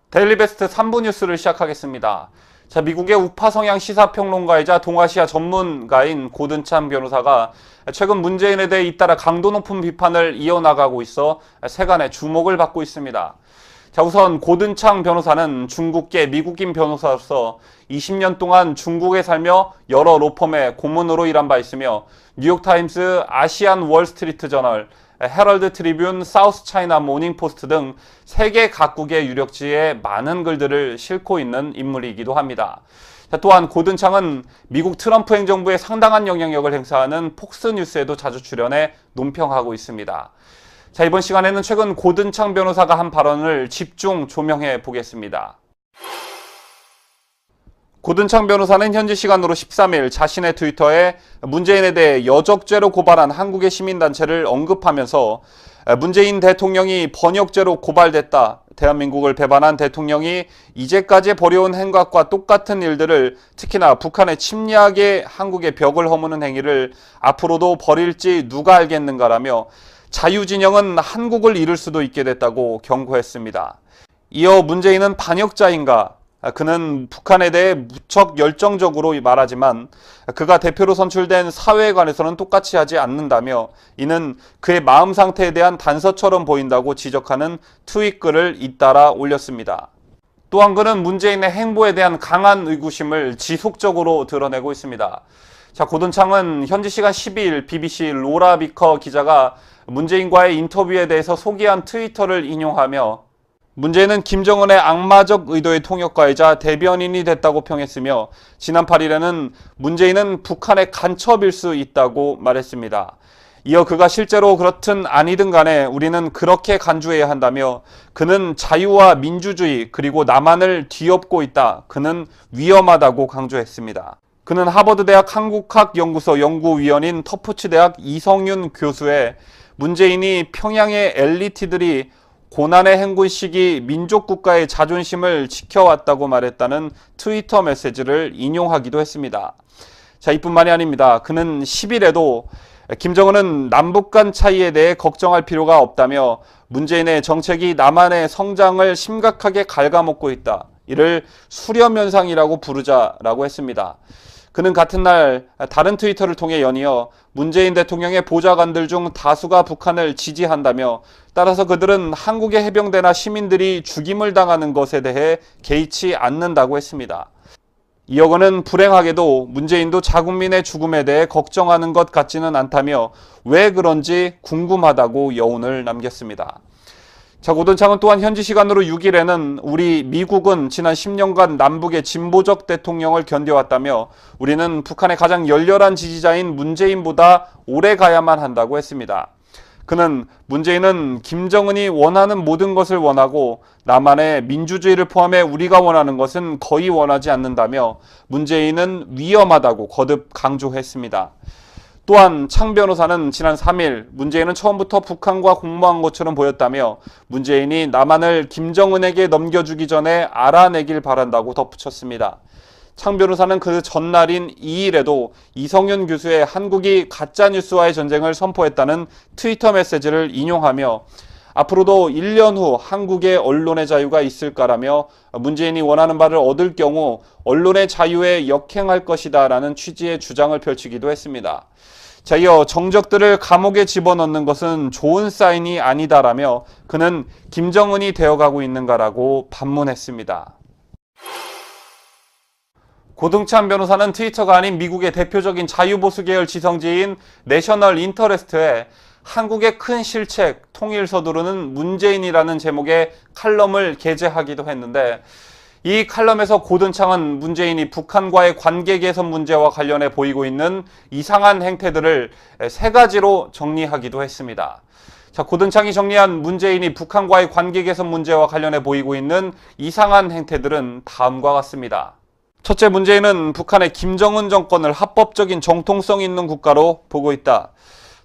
데일리베스트 3부 뉴스를 시작하겠습니다. 자, 미국의 우파 성향 시사평론가이자 동아시아 전문가인 고든찬 변호사가 최근 문재인에 대해 잇따라 강도 높은 비판을 이어나가고 있어 세간의 주목을 받고 있습니다. 자, 우선 고든찬 변호사는 중국계 미국인 변호사로서 20년 동안 중국에 살며 여러 로펌의 고문으로 일한 바 있으며 뉴욕타임스, 아시안 월스트리트 저널, 헤럴드 트리뷴, 사우스 차이나 모닝 포스트 등 세계 각국의 유력지에 많은 글들을 싣고 있는 인물이기도 합니다. 또한 고든창은 미국 트럼프 행정부에 상당한 영향력을 행사하는 폭스뉴스에도 자주 출연해 논평하고 있습니다. 자, 이번 시간에는 최근 고든창 변호사가 한 발언을 집중 조명해 보겠습니다. 고든창 변호사는 현지 시간으로 13일 자신의 트위터에 문재인에 대해 여적죄로 고발한 한국의 시민단체를 언급하면서 문재인 대통령이 번역죄로 고발됐다. 대한민국을 배반한 대통령이 이제까지 벌여온 행각과 똑같은 일들을 특히나 북한의 침략에 한국의 벽을 허무는 행위를 앞으로도 벌일지 누가 알겠는가라며 자유진영은 한국을 잃을 수도 있게 됐다고 경고했습니다. 이어 문재인은 반역자인가? 그는 북한에 대해 무척 열정적으로 말하지만 그가 대표로 선출된 사회에 관해서는 똑같이 하지 않는다며 이는 그의 마음 상태에 대한 단서처럼 보인다고 지적하는 트윗글을 잇따라 올렸습니다. 또한 그는 문재인의 행보에 대한 강한 의구심을 지속적으로 드러내고 있습니다. 자, 고든창은 현지 시간 12일 BBC 로라 비커 기자가 문재인과의 인터뷰에 대해서 소개한 트위터를 인용하며 문재인은 김정은의 악마적 의도의 통역가이자 대변인이 됐다고 평했으며 지난 8일에는 문재인은 북한의 간첩일 수 있다고 말했습니다. 이어 그가 실제로 그렇든 아니든 간에 우리는 그렇게 간주해야 한다며 그는 자유와 민주주의 그리고 남한을 뒤엎고 있다. 그는 위험하다고 강조했습니다. 그는 하버드대학 한국학연구소 연구위원인 터프츠대학 이성윤 교수의 문재인이 평양의 엘리트들이 고난의 행군 시기 민족국가의 자존심을 지켜왔다고 말했다는 트위터 메시지를 인용하기도 했습니다. 자, 이뿐만이 아닙니다. 그는 10일에도 김정은은 남북 간 차이에 대해 걱정할 필요가 없다며 문재인의 정책이 남한의 성장을 심각하게 갉아먹고 있다. 이를 수렴현상이라고 부르자라고 했습니다. 그는 같은 날 다른 트위터를 통해 연이어 문재인 대통령의 보좌관들 중 다수가 북한을 지지한다며 따라서 그들은 한국의 해병대나 시민들이 죽임을 당하는 것에 대해 개의치 않는다고 했습니다. 이어 그는 불행하게도 문재인도 자국민의 죽음에 대해 걱정하는 것 같지는 않다며 왜 그런지 궁금하다고 여운을 남겼습니다. 자, 고든창은 또한 현지 시간으로 6일에는 우리 미국은 지난 10년간 남북의 진보적 대통령을 견뎌왔다며 우리는 북한의 가장 열렬한 지지자인 문재인보다 오래 가야만 한다고 했습니다. 그는 문재인은 김정은이 원하는 모든 것을 원하고 남한의 민주주의를 포함해 우리가 원하는 것은 거의 원하지 않는다며 문재인은 위험하다고 거듭 강조했습니다. 또한 창 변호사는 지난 3일 문재인은 처음부터 북한과 공모한 것처럼 보였다며 문재인이 남한을 김정은에게 넘겨주기 전에 알아내길 바란다고 덧붙였습니다. 창 변호사는 그 전날인 2일에도 이성윤 교수의 한국이 가짜뉴스와의 전쟁을 선포했다는 트위터 메시지를 인용하며 앞으로도 1년 후 한국의 언론의 자유가 있을까라며 문재인이 원하는 바를 얻을 경우 언론의 자유에 역행할 것이다 라는 취지의 주장을 펼치기도 했습니다. 자, 이어 정적들을 감옥에 집어넣는 것은 좋은 사인이 아니다라며 그는 김정은이 되어가고 있는가라고 반문했습니다. 고든찬 변호사는 트위터가 아닌 미국의 대표적인 자유보수 계열 지성지인 내셔널 인터레스트에 한국의 큰 실책, 통일 서두르는 문재인이라는 제목의 칼럼을 게재하기도 했는데 이 칼럼에서 고든창은 문재인이 북한과의 관계 개선 문제와 관련해 보이고 있는 이상한 행태들을 세 가지로 정리하기도 했습니다. 자, 고든창이 정리한 문재인이 북한과의 관계 개선 문제와 관련해 보이고 있는 이상한 행태들은 다음과 같습니다. 첫째, 문재인은 북한의 김정은 정권을 합법적인 정통성 있는 국가로 보고 있다.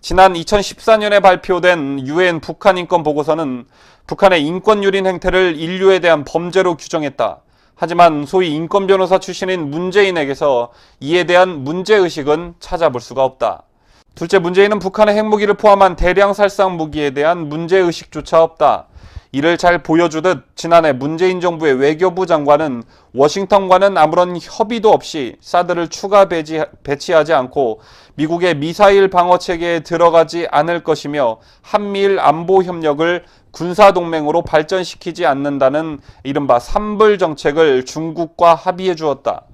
지난 2014년에 발표된 UN 북한 인권 보고서는 북한의 인권 유린 행태를 인류에 대한 범죄로 규정했다. 하지만 소위 인권 변호사 출신인 문재인에게서 이에 대한 문제의식은 찾아볼 수가 없다. 둘째, 문재인은 북한의 핵무기를 포함한 대량 살상 무기에 대한 문제의식조차 없다. 이를 잘 보여주듯 지난해 문재인 정부의 외교부 장관은 워싱턴과는 아무런 협의도 없이 사드를 추가 배치하지 않고 미국의 미사일 방어 체계에 들어가지 않을 것이며 한미일 안보 협력을 군사동맹으로 발전시키지 않는다는 이른바 삼불 정책을 중국과 합의해 주었다.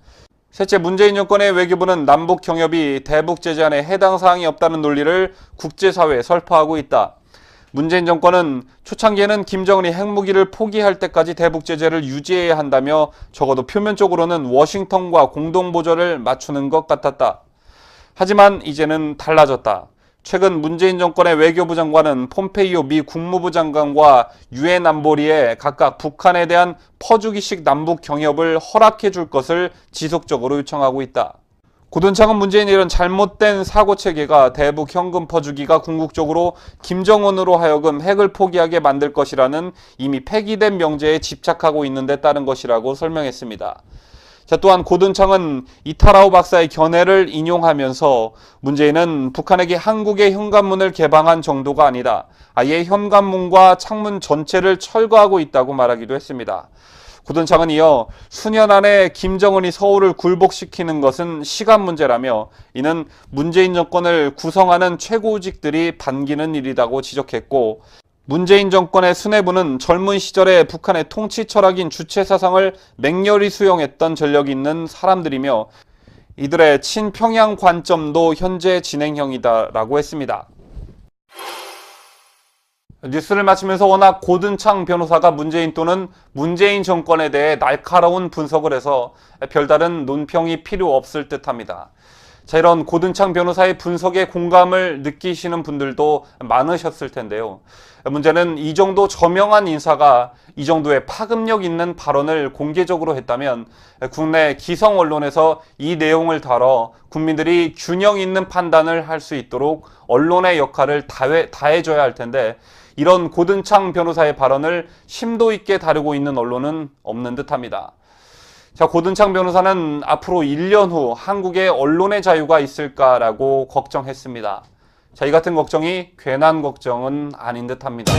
셋째, 문재인 정권의 외교부는 남북 경협이 대북 제재안에 해당 사항이 없다는 논리를 국제사회에 설파하고 있다. 문재인 정권은 초창기에는 김정은이 핵무기를 포기할 때까지 대북 제재를 유지해야 한다며 적어도 표면적으로는 워싱턴과 공동보조를 맞추는 것 같았다. 하지만 이제는 달라졌다. 최근 문재인 정권의 외교부 장관은 폼페이오 미 국무부 장관과 유엔 안보리에 각각 북한에 대한 퍼주기식 남북 경협을 허락해 줄 것을 지속적으로 요청하고 있다. 고든창은 문재인의 이런 잘못된 사고체계가 대북 현금 퍼주기가 궁극적으로 김정은으로 하여금 핵을 포기하게 만들 것이라는 이미 폐기된 명제에 집착하고 있는 데 따른 것이라고 설명했습니다. 자, 또한 고든창은 이타라오 박사의 견해를 인용하면서 문재인은 북한에게 한국의 현관문을 개방한 정도가 아니다. 아예 현관문과 창문 전체를 철거하고 있다고 말하기도 했습니다. 고든창은 이어 수년 안에 김정은이 서울을 굴복시키는 것은 시간 문제라며 이는 문재인 정권을 구성하는 최고직들이 반기는 일이라고 지적했고, 문재인 정권의 수뇌부는 젊은 시절에 북한의 통치 철학인 주체사상을 맹렬히 수용했던 전력이 있는 사람들이며 이들의 친평양 관점도 현재 진행형이다라고 했습니다. 뉴스를 마치면서 워낙 고든창 변호사가 문재인 또는 문재인 정권에 대해 날카로운 분석을 해서 별다른 논평이 필요 없을 듯합니다. 자, 이런 고든창 변호사의 분석에 공감을 느끼시는 분들도 많으셨을 텐데요. 문제는 이 정도 저명한 인사가 이 정도의 파급력 있는 발언을 공개적으로 했다면 국내 기성 언론에서 이 내용을 다뤄 국민들이 균형 있는 판단을 할 수 있도록 언론의 역할을 다해줘야 할 텐데 이런 고든창 변호사의 발언을 심도 있게 다루고 있는 언론은 없는 듯합니다. 자, 고든창 변호사는 앞으로 1년 후 한국의 언론의 자유가 있을까라고 걱정했습니다. 자, 이 같은 걱정이 괜한 걱정은 아닌 듯합니다.